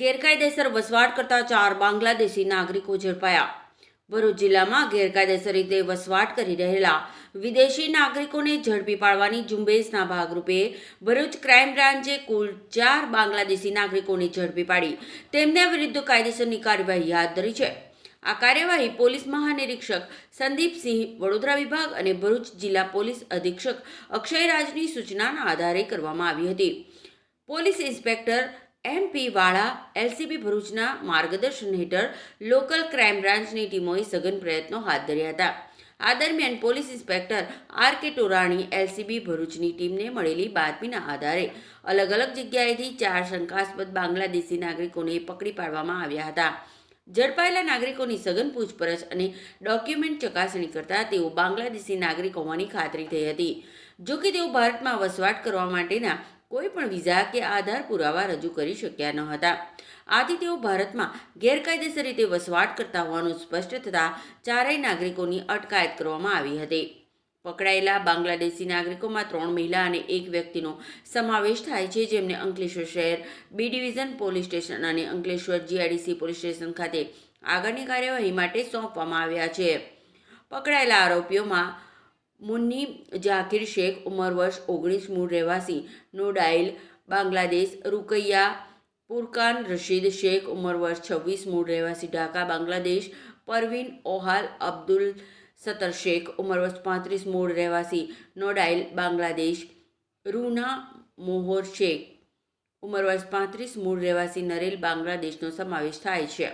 ગેરકાયદેસર વસવાટ કરતા 4 બાંગ્લાદેશી નાગરિકો ઝડપાયા. ભરૂચ જિલ્લામાં ગેરકાયદેસર રીતે વસવાટ કરી રહેલા વિદેશી નાગરિકોને ઝડપી પાડવાની ઝુંબેશના ભાગરૂપે ભરૂચ ક્રાઇમ બ્રાન્ચે કુલ 4 બાંગ્લાદેશી નાગરિકોને ઝડપી પાડી તેમના વિરુદ્ધ કાયદેસરની કાર્યવાહી હાથ ધરી છે. આ કાર્યવાહી પોલીસ મહાનિરીક્ષક સંદીપસિંહ વડોદરા વિભાગ અને ભરૂચ જિલ્લા પોલીસ અધિક્ષક અક્ષય રાજની સૂચનાના આધારે કરવામાં આવી હતી. પોલીસ ઇન્સ્પેક્ટર MP વાળા LCB ભરૂચના માર્ગદર્શન હેઠળ લોકલ ક્રાઇમ બ્રાન્ચની ટીમોએ સઘન પ્રયત્નો હાથ ધર્યા હતા. આ દરમિયાન police inspector RK Torani LCB ભરૂચની ટીમને મળેલી બાતમીના આધારે અલગ અલગ જગ્યાએથી 4 શંકાસ્પદ બાંગ્લાદેશી નાગરિકોને પકડી પાડવામાં આવ્યા હતા. ઝડપાયેલા નાગરિકોની સઘન પૂછપરછ અને ડોક્યુમેન્ટ ચકાસણી કરતા તેઓ બાંગ્લાદેશી નાગરિક હોવાની ખાતરી થઈ હતી. જો કે તેઓ ભારતમાં વસવાટ કરવા માટેના કોઈ પણ વિઝા કે આધાર પુરાવા રજૂ કરી શક્યા ન હતા. આથી તેઓ ભારતમાં ગેરકાયદેસર રીતે વસવાટ કરતા હોવાનું સ્પષ્ટ થતાં 4 નાગરિકોની અટકાયત કરવામાં આવી હતી. પકડાયેલા બાંગ્લાદેશી નાગરિકોમાં 3 મહિલા અને 1 વ્યક્તિનો સમાવેશ થાય છે, જેમને અંકલેશ્વર શહેર B ડિવિઝન પોલીસ સ્ટેશન અને અંકલેશ્વર GIDC પોલીસ સ્ટેશન ખાતે આગળની કાર્યવાહી માટે સોંપવામાં આવ્યા છે. પકડાયેલા આરોપીઓમાં મુન્ની જાકીર શેખ ઉંમર વર્ષ 19 મૂળ રહેવાસી નોડાઇલ બાંગ્લાદેશ, રૂકૈયા પુરકાન રશીદ શેખ ઉંમર વર્ષ 26 મૂળ રહેવાસી ઢાકા બાંગ્લાદેશ, પરવીન ઓહાલ અબ્દુલ સત્તર શેખ ઉંમર વર્ષ 35 મૂળ રહેવાસી નોડાઇલ બાંગ્લાદેશ, રૂના મોહોર શેખ ઉંમર વર્ષ 35 મૂળ રહેવાસી નરેલ બાંગ્લાદેશનો સમાવેશ થાય છે.